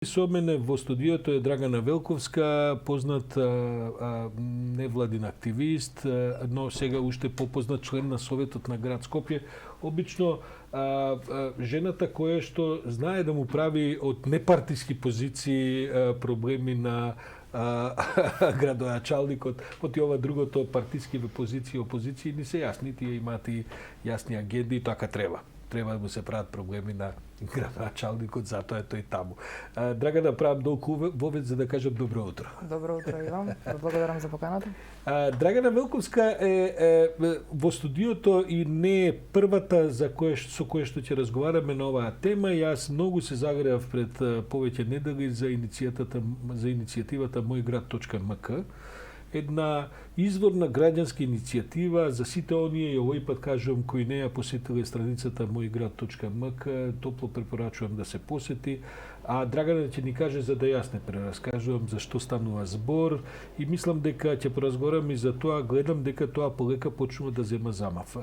Со мене во студиото е Драгана Велковска, познат невладин активист, но сега уште попознат член на Советот на град Скопје. Обично жената која што знае да му прави од непартиски позиции проблеми на градоначалникот, поти ова другото партиски позиции, опозиции не се јасни, тие имаат и јасни агенди и така треба. Треба да му се прават проблеми на градоначалникот, затоа е тој таму. Драгана, правам долку вовед за да кажам добро утро. Добро утро и вам. Благодарам за поканата. Драгана Велковска е во студиото и не е првата со која што ќе разговараме на оваа тема. Јас многу се загревав пред повеќе недели за иницијативата moјград.мк. Една изворна граѓанска иницијатива за сите оние, и овој пат кажувам, кои не ја посетиле страницата moјград.мк, топло препорачувам да се посети. А Драгана ќе ни каже, за да јас не прераскажувам за што станува збор, и мислам дека ќе поразговараме и за тоа, гледам дека тоа полека почнува да зема замав.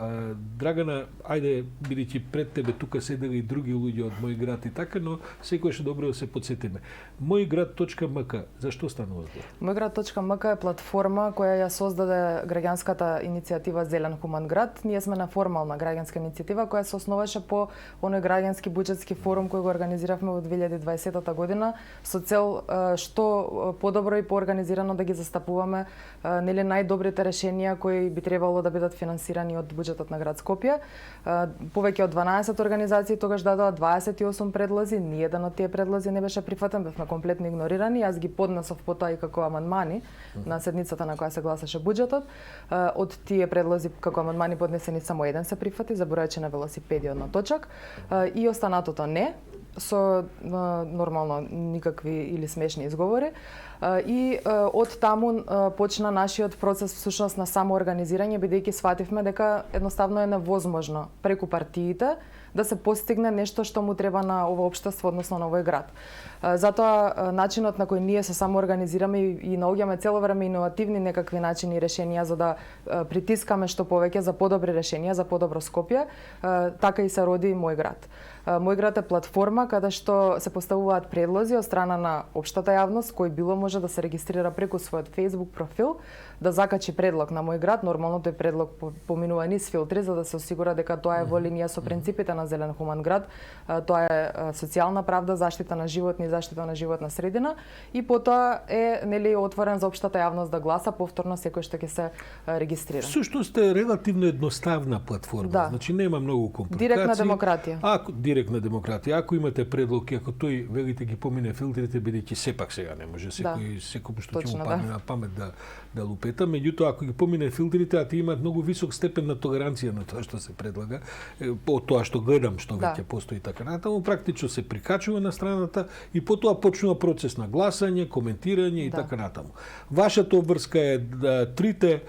Драгана, ајде, бидејќи пред тебе тука седели и други луѓе од Мој град и така, но секојаш е добро да се подсетиме. moјград.мк, за што станува збор? Мојград.мк е платформа која ја создаде граѓанската иницијатива Зелен хуман град. Ние сме на формална граѓанска иницијатива која се основаше по оној граѓански буџетски форум кој го организиравме во 2020 година со цел што подобро и поорганизирано да ги застапуваме нели најдобрите решенија кои би требало да бидат финансирани од буџетот на град Скопје. Повеќе од 12 организации тогаш дадоа 28 предлози, ниеден од тие предлози не беше прифатен, бевме комплетно игнорирани. Јас ги поднесов потоа и како амандмани на седницата на која се гласаше буџетот. Од тие предлози како амандмани поднесени само еден се прифати за бројаче на велосипеди од точак и останатото не, со нормално никакви или смешни изговори. И од таму почна нашиот процес всушност на самоорганизирање, бидејќи свативме дека едноставно е невозможно преку партиите да се постигне нешто што му треба на ова општество, односно на овој град. Затоа начинот на кој ние се самоорганизираме и наоѓаме цело време иновативни некакви начини и решенија за да притискаме што повеќе за подобри решенија, за подобро Скопје, така и се роди Мој град. Мој град е платформа каде што се поставуваат предлози од страна на општата јавност, кој било може да се регистрира преку својот Facebook профил, да закачи предлог на Мој град. Нормално тој предлог поминува низ филтри за да се осигура дека тоа е во линија со принципите на Зелен хуман град. Тоа е социјална правда, заштита на животни и заштита на животна средина, и потоа е нели отворен за општата јавност да гласа повторно секој што ќе се регистрира. Всушност е релативно едноставна платформа, да. Значи нема многу компликации. Директна демократија. Директна демократија. Ако имате предлог, ако тој велите ги помине филтрите, бидејќи сепак сега не може секој што ќе му падне на памет да лупета, меѓутоа ако ги помине филтрите, а ти имаат многу висок степен на толеранција на тоа што се предлага, по тоа што гледам што веќе постои така натаму, практично се прикачува на страната и потоа почнува процес на гласање, коментирање и така натаму. Вашата обврска е трите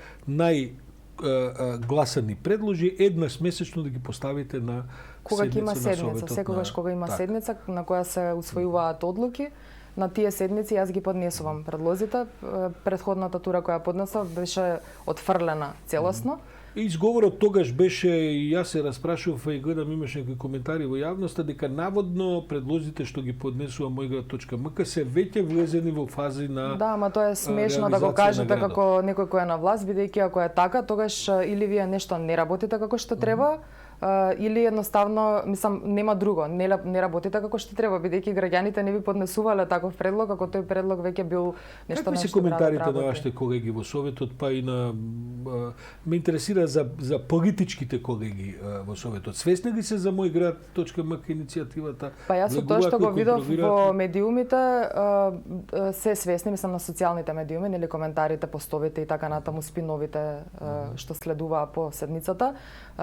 гласани предложи еднаш месечно да ги поставите на кога ќе има седница, секогаш кога има седница на која се усвојуваат одлуки, на тие седници јас ги поднесувам предлозите. Предходната тура која поднесов беше отфрлена целосно. Изговорот тогаш беше, и јас се распрашував и гледам имаше некои коментари во јавноста дека наводно предлозите што ги поднесува moјград.мк се веќе влезени во фази на Да, ама тоа е смешно да го кажете како некој кој е на власт, бидејќи ако е така, тогаш или вие нешто не работите како што треба, или едноставно, мислам, нема друго, не работите како што треба, бидејќи граѓаните не ви поднесувале таков предлог, ако тој предлог веќе бил нешто Какви се коментарите на вашите колеги во Советот, па и на ме интересира за политичките колеги во Советот. Свесни ли се за moјград.мк иницијативата? Па јас со тоа што го видов во медиумите се свесни, мислам, на социјалните медиуми, нели коментарите, постовите и така натаму, спиновите што следуваа по седницата,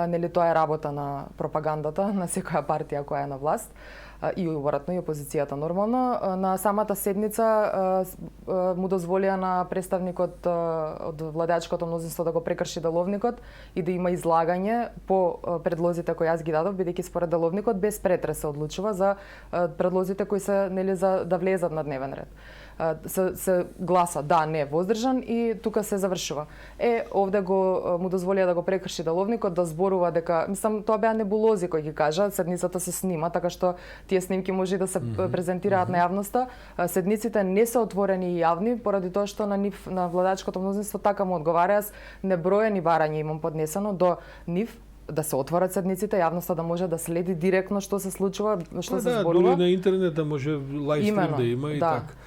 нели тоа е работа на пропагандата на секоја партија која е на власт и обратно и опозицијата нормално. На самата седница му дозволија на представникот од владеачкото мнозинство да го прекрши деловникот и да има излагање по предлозите кои јас ги дадов, бидејќи според деловникот без претрес се одлучува за предлозите кои се нели за да влезат на дневен ред. се гласа да, не, воздржан и тука се завршува. Овде му дозволија да го прекрши деловникот, да зборува дека, мислам, тоа беа небулози кои ги кажа, седницата се снима, така што тие снимки може да се презентираат на јавноста. Седниците не се отворени и јавни, поради тоа што на нив, на владачкото мнозинство така му одговара. Јас неброени барања имам поднесено до нив, да се отворат седниците, јавноста да може да следи директно што се случува, што се зборува. Дури на интернет да може лайв стрим да има и така.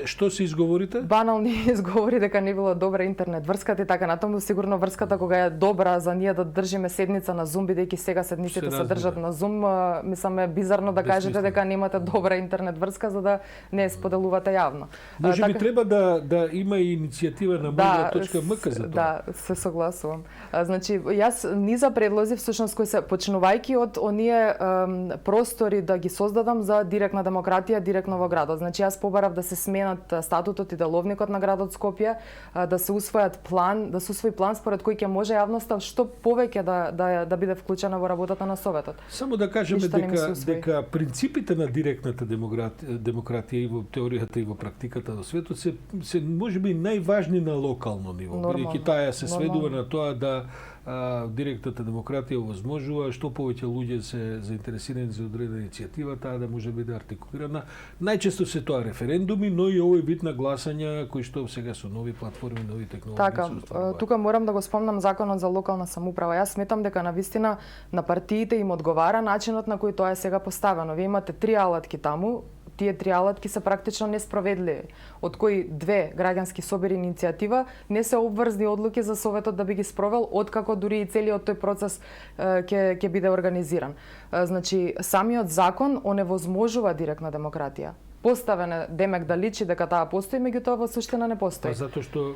Што се изговорите? Банални изговори дека не било добра интернет врската и така натаму. Сигурно врската кога е добра за ние да држиме седница на Zoom, бидејќи сега седниците се држат на Zoom, мислам е бизарно да кажете дека немате добра интернет врска за да не споделувате јавно. Може би треба да има и иницијатива на moja.mk за тоа. Да, се согласувам. Значи, јас низа предлози всушност кои се почнувајќи од оние простори да ги создадам за директна демократија директно во градот. Значи јас побарав да се сменат статутот и деловникот на градот Скопје, да се усвојат план, да се усвои план според кој ќе може јавноста што повеќе да биде вклучена во работата на Советот. Само да кажеме дека принципите на директната демократија и во теоријата и во практиката во светот се можеби најважни на локално ниво. Бидејќи таа се сведува на тоа да директната демократија овозможува што повеќе луѓе се заинтересирани за одредена иницијатива, таа да може биде артикулирана. Најчесто се тоа референдуми, но и овој вид на гласања кои што сега со нови платформи, нови технологии. Така, тука морам да го спомнам законот за локална самоуправа. Јас сметам дека навистина на партиите им одговара начинот на кој тоа е сега поставено. Вие имате 3 алатки таму. Тие 3 алатки се практично неспроведливи, од кои 2 граѓански собери иницијатива не се обврзни одлуки за Советот да би ги спровел, откако дури и целиот тој процес ќе биде организиран. Значи, самиот закон оневозможува директна демократија. Поставена демек да личи дека таа постои, меѓутоа во суштина не постои. Затоа што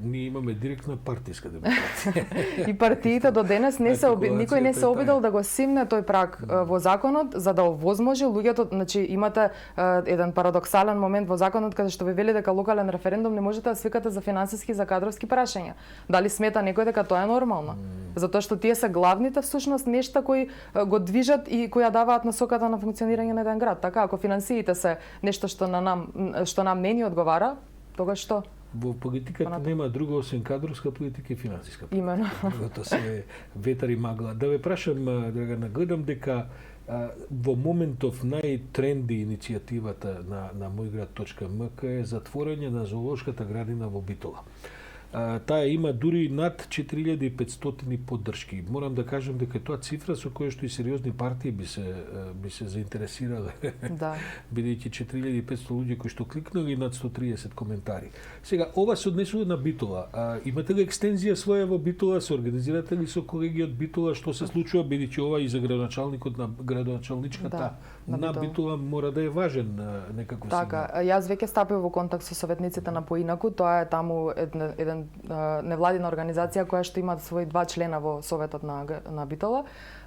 ние имаме директна партиска демократија. И партиите до денес никој не се обидел да го симне тој праг во законот за да овозможи луѓето, значи имате еден парадоксален момент во законот каде што ви вели дека локален референдум не можете да свикате за финансиски и за кадровски прашања. Дали смета некој дека тоа е нормално? Затоа што тие се главните всушност нешта кои го движат и кои ја даваат насоката на функционирање на еден град. Така, ако финансиите се нешто што нам не ни одговара, тогаш што? Во политиката нема друго освен кадровска политика и финансиска политика. Имено. Тоа се ветар и магла. Да ве прашам, Драгана, гледам дека во моментов најтренди иницијативата на moјgrad.mk е затворање на зоолошката градина во Битола. Таа има дури над 4500 поддршки. Морам да кажам дека тоа цифра со која што и сериозни партии би се заинтересирале. Да. Бидејќи 4500 луѓе кои што кликнали над 130 коментари. Сега ова се однесува на Битола. Имате ли екстензија своја во Битола? Се организирате ли со колеги од Битола? Што се случува бидејќи ова и за градоначалникот на градоначалничката на Битола мора да е важен некако сигнал. Така, јас веќе стапив во контакт со советниците на Поинаку, тоа е таму еден невладина организација која што има своји 2 члена во Советот на Битола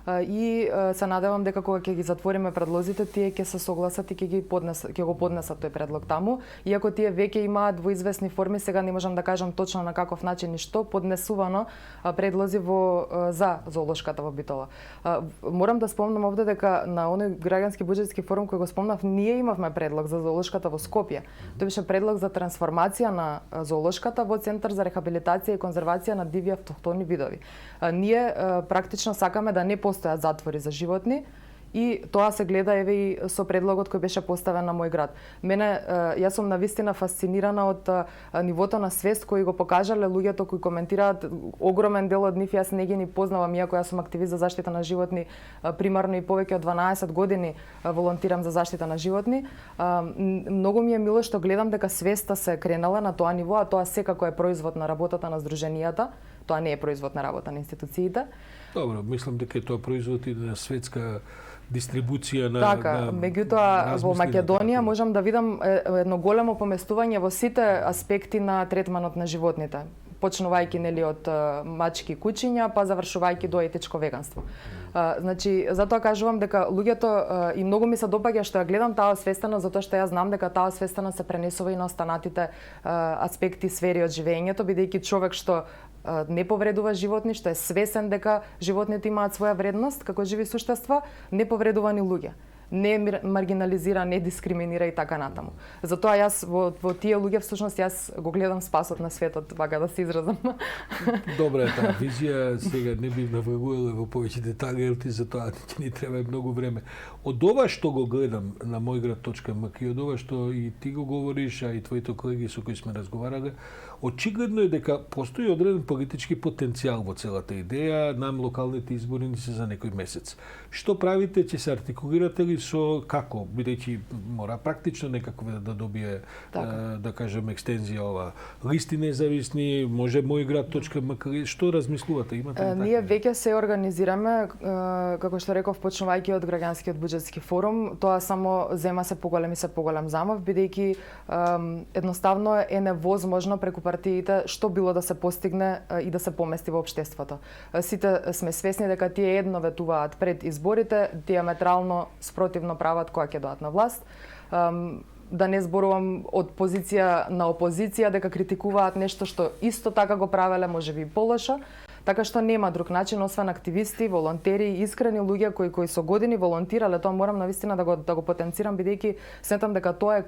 и се надевам дека кога ќе ги затвориме предлозите, тие ќе се согласат и ќе го поднесат тој предлог таму. Иако тие веќе имаат во известни форми, сега не можам да кажам точно на каков начин и што, поднесувано предлози за зоолошката во Битола. Морам да спомнам овде дека на оној граѓански буџетски форум кој го спомнав, ние имавме предлог за зоолошката во Скопје. Тоа беше предлог за трансформација на зоолошката во центар за рехабилитација и конзервација на диви автохтони видови. Ние практично сакаме да не постојат затвори за животни и тоа се гледа еве и со предлогот кој беше поставен на мој град. Јас сум навистина фасцинирана од нивото на свест кој го покажале луѓето кои коментираат. Огромен дел од нив јас не ги ни познавам, иако јас сум активист за заштита на животни, примарно и повеќе од 12 години волонтирам за заштита на животни. Многу ми е мило што гледам дека свеста се кренала на тоа ниво, а тоа секако е производ на работата на здруженијата. Тоа не е производ на работа на институциите. Добро, мислам дека е тоа производ и на светска дистрибуција на така, меѓутоа во Македонија можам да видам едно големо поместување во сите аспекти на третманот на животните, почнувајќи нели од мачки и кучиња, па завршувајќи до етичко веганство. Значи, затоа кажувам дека луѓето и многу ми се допаѓа што ја гледам таа освестеност, затоа што јас знам дека таа освестеност се пренесува и на останатите аспекти, сфери од живењето, бидејќи човек што не повредува животни, што е свесен дека животните имаат своја вредност како живи суштества, не повредува ни луѓе. не маргинализира, не дискриминира и така натаму. Затоа јас во тие луѓе всушност јас го гледам спасот на светот, вака да се изразам. Добра е таа визија, сега не би наврегувала во повеќе детали, елти за тоа ќе ни треба многу време. Од ова што го гледам на мојград.мк и од ова што и ти го говориш, а и твоите колеги со кои сме разговарале, очигледно е дека постои одреден политички потенцијал во целата идеја, нам локалните избори ни се за некој месец. Што правите, ќе се артикулирате ли со како, бидејќи мора практично некако да добие да кажем екстензија ова. Листи независни, може мојград.мк, што размислувате, имате ли така? Ние веќе се организираме, како што реков, почнувајќи од граѓанскиот буџетски форум, тоа само зема се поголем замав, бидејќи едноставно е невозможно преку партиите што било да се постигне и да се помести во општеството. Сите сме свесни дека тие едно ветуваат пред изборите, диаметрално спротивно прават кога ќе дојдат на власт. Да не зборувам од позиција на опозиција дека критикуваат нешто што исто така го правеле, можеби и полошо. Така што нема друг начин освен активисти, волонтери, искрени луѓе кои со години волонтирале, тоа морам навистина да го потенцирам бидејќи сметам дека тоа е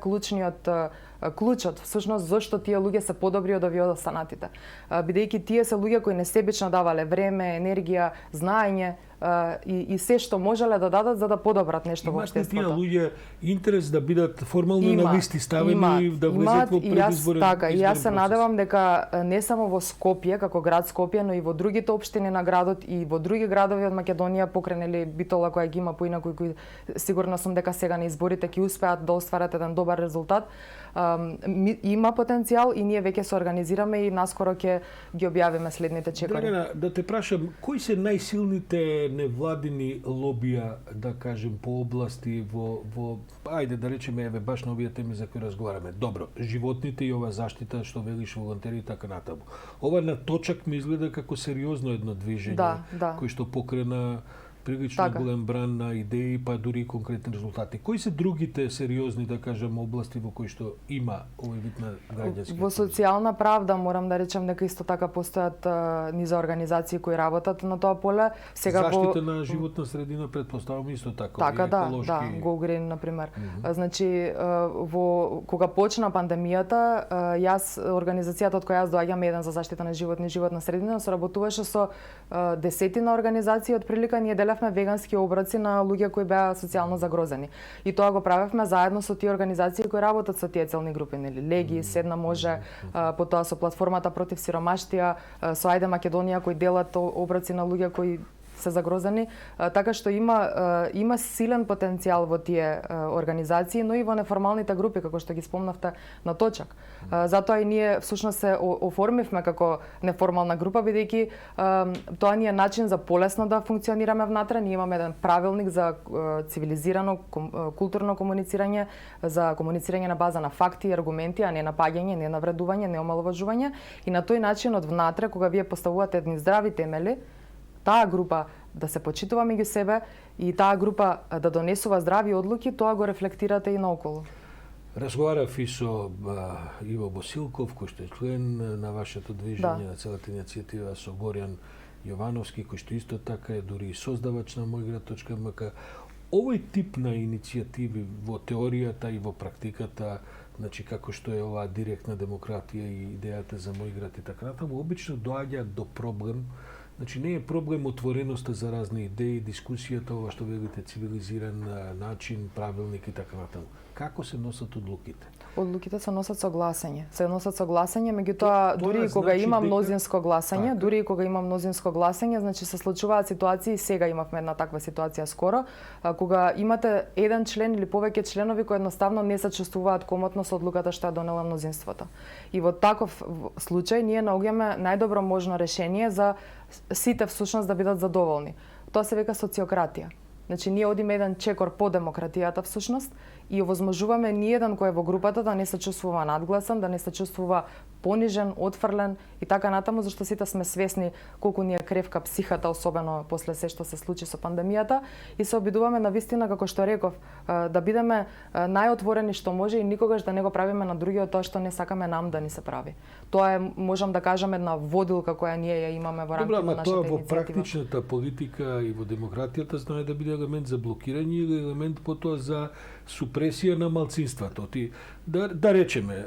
клучот всушност зошто тие луѓе се подобри од овие останатите. Бидејќи тие се луѓе кои несебично давале време, енергија, знаење и се што можеле да дадат за да подобрат нешто во општеството. Имате тие луѓе интерес да бидат формално на листи ставени да влезат во предизборен. Така, и јас се надевам дека не само во Скопје, како град Скопје, но и во другите општини на градот и во други градови од Македонија, покренели Битола која ги има поинаку кои сигурна сум дека сега на изборите ќе успеат да остварат еден добар резултат. Има потенцијал и ние веќе се организираме и наскоро ќе ги објавиме следните чекори. Драгана, да те прашам, кои се најсилните невладини лобија, да кажем, по области во ајде да речеме еве баш на овие теми за кои разговараме. Добро, животните и ова заштита што велиш волонтери и така натаму. Ова на точак ми изгледа како сериозно едно движење кој што покрена прилично голем бран на идеи, па дури и конкретни резултати. Кои се другите сериозни, да кажем, области во кои што има овој вид на граѓански? Во социјална правда морам да речем дека исто така постојат низа организации кои работат на тоа поле. Сега заштита на животна средина предпоставам исто така. Така да, Go Green на пример. Значи кога почна пандемијата, јас организацијата од која јас доаѓам, еден за заштита на животна средина, соработуваше со десетина организации, од прилика ние делевме вегански оброци на луѓе кои беа социјално загрозени. И тоа го правевме заедно со тие организации кои работат со тие целни групи, нели Леги, Седна може, потоа со платформата против сиромаштија, со Ајде Македонија кои делат оброци на луѓе кои се загрозени, така што има силен потенцијал во тие организации, но и во неформалните групи, како што ги спомнавте на точак. Затоа и ние всушност се оформивме како неформална група, бидејќи тоа ни е начин за полесно да функционираме внатре. Ние имаме еден правилник за цивилизирано културно комуницирање, за комуницирање на база на факти и аргументи, а не напаѓање, не навредување, не омаловажување. И на тој начин од внатре, кога вие поставувате едни здрави темели, таа група да се почитува меѓу себе и таа група да донесува здрави одлуки, тоа го рефлектирате и наоколу. Разговарав и со Иво Босилков, кој што е член на вашето движење, на целата иницијатива, со Горјан Јовановски, кој што исто така е дури и создавач на мојград.мк. Овој тип на иницијативи во теоријата и во практиката, значи како што е оваа директна демократија и идејата за мојград и така натаму, обично доаѓаат до проблем. Значи не е проблем отвореноста за разни идеи, дискусијата, ова што велите цивилизиран начин, правилник и така натаму. Како се носат одлуките? Одлуките се носат со гласање. Меѓутоа дури и кога има мнозинско гласање, значи се случуваат ситуации, сега имавме една таква ситуација скоро, кога имате еден член или повеќе членови кои едноставно не се чувствуваат комотно со одлуката што ја донела мнозинството. И во таков случај ние наоѓаме најдобро можно решение за сите всушност да бидат задоволни. Тоа се века социократија. Значи ние одиме еден чекор по демократијата всушност и овозможуваме ниеден кој е во групата да не се чувствува надгласен, да не се чувствува понижен, отфрлен и така натаму, зашто сите сме свесни колку ни е кревка психата, особено после се што се случи со пандемијата, и се обидуваме навистина, како што реков, да бидеме најотворени што може и никогаш да не го правиме на другиот тоа што не сакаме нам да ни се прави. Тоа е, можам да кажам, една водилка која ние ја имаме во рамките на нашата тоа во иницијатива. практичната политика и во демократијата знае да биде елемент за блокирање или елемент потоа за супресија на малцинството. Да речеме,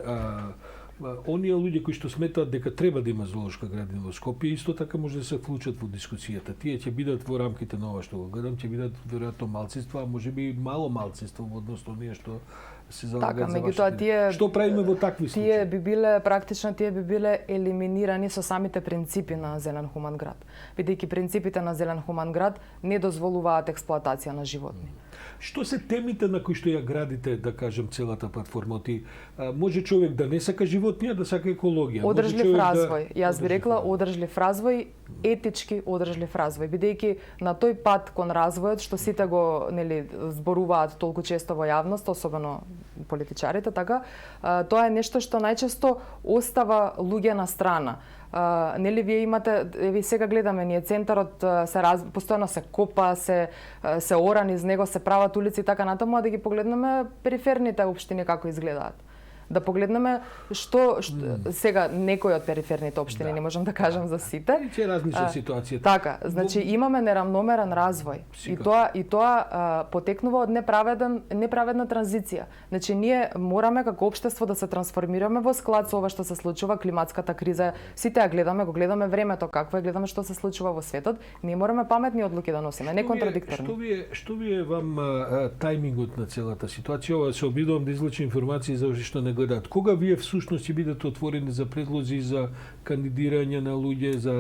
оние луѓе кои што сметаат дека треба да има зоолошка градина во Скопје, исто така може да се вклучат во дискусијата. Тие ќе бидат во рамките на ова што го гледам, ќе бидат веројатно малцинство, а можеби мало малцинство во однос на оние што се залагаат за вашите. Што правиме во такви случаи? Тие би биле елиминирани со самите принципи на Зелен хуман град. Бидејќи принципите на Зелен хуман град не дозволуваат експлоатација на животни. Што се темите на кои што ја градите, да кажем, целата платформа? Може човек да не сака животни, а да сака екологија. Одржлив развој. Јас би рекла одржлив развој, етички одржлив развој, бидејќи на тој пат кон развојот што сите го зборуваат толку често во јавност, особено политичарите, така, тоа е нешто што најчесто остава луѓе на страна. Вие имате, сега гледаме, ние центарот постојано се копа, се ора низ него, се прават улици и така натаму, а да ги погледнеме периферните општини како изгледаат. Да погледнеме што сега некои од периферните општини, не можам да кажам за сите. Ќе различна ситуацијата. Така, значи имаме неравномерен развој. И тоа потекнува од неправедна транзиција. Значи ние мораме како општество да се трансформираме во склад со ова што се случува, климатската криза. Сите ја гледаме, го гледаме времето какво е, гледаме што се случува во светот. Ние мораме паметни одлуки да носиме, не контрадикторни. Што ви е вам тајмингот на целата ситуација? Ова се обидувам да извлечам информации за што не гледаат. Кога вие всушност ќе бидете отворени за предлози за кандидирање на луѓе, за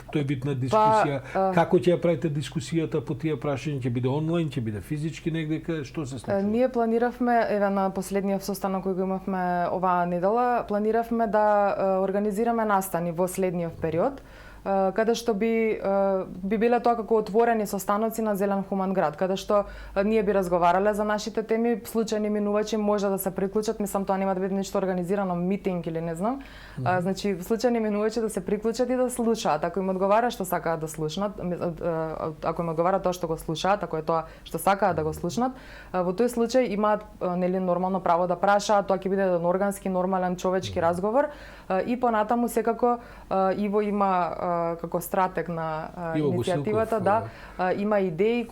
тој вид на дискусија? Како ќе ја правите дискусијата по тие прашања? Ќе биде онлайн, ќе биде физички негде? Што се случува? Ние планиравме, на последниот состанок кој го имавме оваа недела, планиравме да организираме настани во следниот период, каде што би биле тоа како отворени состаноци на Зелен хуман град, каде што ние би разговарале за нашите теми, случајни минувачи може да се приклучат, мислам тоа нема да биде нешто организирано митинг или не знам. Значи случајни минувачи да се приклучат и да слушаат, ако им одговара што сакаат да слушнат, ако им одговара тоа што го слушаат, ако е тоа што сакаат да го слушнат, во тој случај имаат нормално право да прашаат, тоа ќе биде еден органски, нормален човечки разговор и понатаму секако Иво има како стратег на иницијативата, има идеи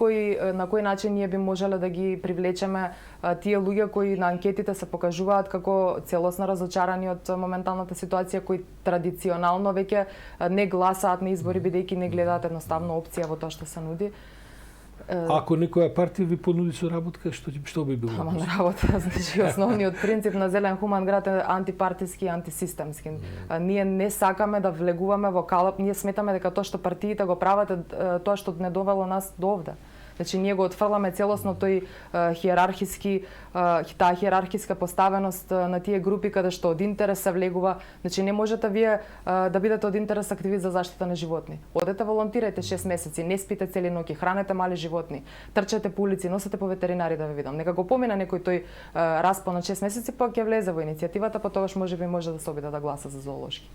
на кој начин ние би можеле да ги привлечеме тие луѓе кои на анкетите се покажуваат како целосно разочарани од моменталната ситуација, кои традиционално веќе не гласаат на избори бидејќи не гледаат едноставно опција во тоа што се нуди. Ако некоја партија ви понуди соработка, што би било? На работа, значи основниот принцип на Зелен хуман град е антипартиски и антисистемски. Ние не сакаме да влегуваме во калап, ние сметаме дека тоа што партиите го прават е тоа што не довело нас до овде. Значи ние го отфрламе целосно тој таа хиерархиска поставеност на тие групи каде што од интерес се влегува. Значи не можете вие да бидете од интерес активист за заштита на животни. Одете волонтирајте 6 месеци, не спите цели ноќи, хранете мали животни, трчате по улици, носете по ветеринари да ве видам. Нека го помине некој тој распон од 6 месеци, па ќе влезе во иницијативата, па тогаш може да се обиде да гласа за зоолошки.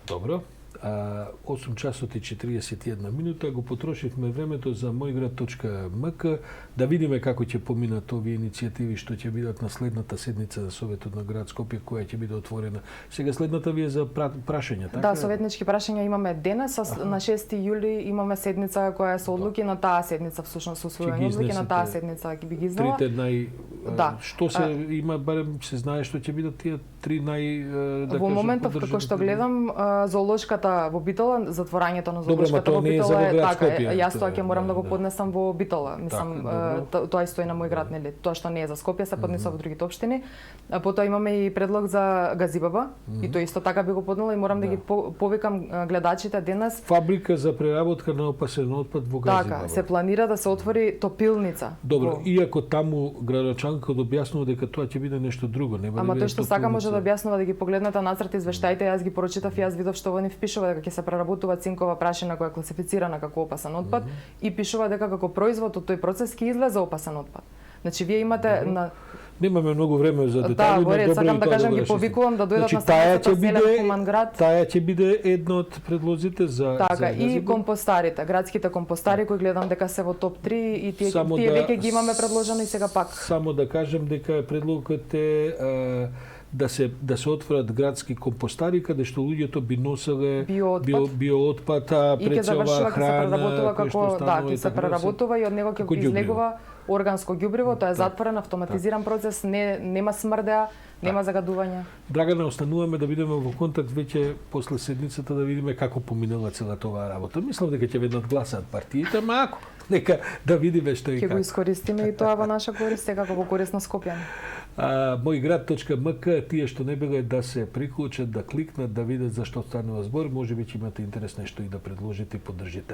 Добро. 8 часот и 41 минута го потрошивме времето за мојград.мк да видиме како ќе поминат овие иницијативи што ќе бидат на следната седница на Советот на град Скопје, која ќе биде отворена. Сега следната ви е за прашања, така? Да, советнички прашања имаме денес, на 6 јули имаме седница која е со одлуки на таа седница, всушност усвоени одлуки на таа седница ќе би ги изнала. Трите што се има, барем се знае што ќе бидат тие три во моментов како што гледам зоолошката во Битола, затворањето на зоолошката во Битола е така. Јас тоа ќе морам да го поднесам во Битола. Мислам, тоа стои на мој град, нели? Тоа што не е за Скопје се поднесува во другите општини. Потоа имаме и предлог за Газибаба, и тоа исто така би го поднела и морам да ги повикам гледачите денес. Фабрика за преработка на опасен отпад во Газибаба. Така, се планира да се отвори топилница. Добро, иако таму градачанката објаснува дека тоа ќе биде нешто друго, не Ама тој што сака може да објаснува, да ги погледнете нацрт извештаите, јас ги прочитав и јас видов што во нив пишува дека ќе се преработува цинкова прашина која е класифицирана како опасен отпад и пишува дека како производ од тој процес ќе излезе опасен отпад. Значи вие имате Немаме многу време за детали, Бори, но добро сакам и да тоа кажам, го ги решите. повикувам да дојдат на таа станицата Зелен Хуман град. Таа ќе биде едно од предлозите за Така, и разговор. компостарите, градските компостари кои гледам дека се во топ 3 и тие Само веќе ги имаме предложено и сега пак. Само да кажам дека предлогот е да се отворат градски компостари каде што луѓето би носеле биоотпад, и ќе завршува, ќе се преработува како ќе се преработува и од него ќе излегува органско ѓубриво, тоа е затворен автоматизиран процес, нема смрдеа, нема загадување. Драгана, остануваме да бидеме во контакт веќе после седницата да видиме како поминала целата оваа работа. Мислам дека ќе веднат гласаат партиите, ама ако нека да видиме што и како. Ќе го искористиме и тоа во наша корист, како во корист на Скопјани. Мојград.мк, тие што не биле да се приклучат, да кликнат, да видат за што станува збор, можеби ќе имате интерес нешто и да предложите и поддржите.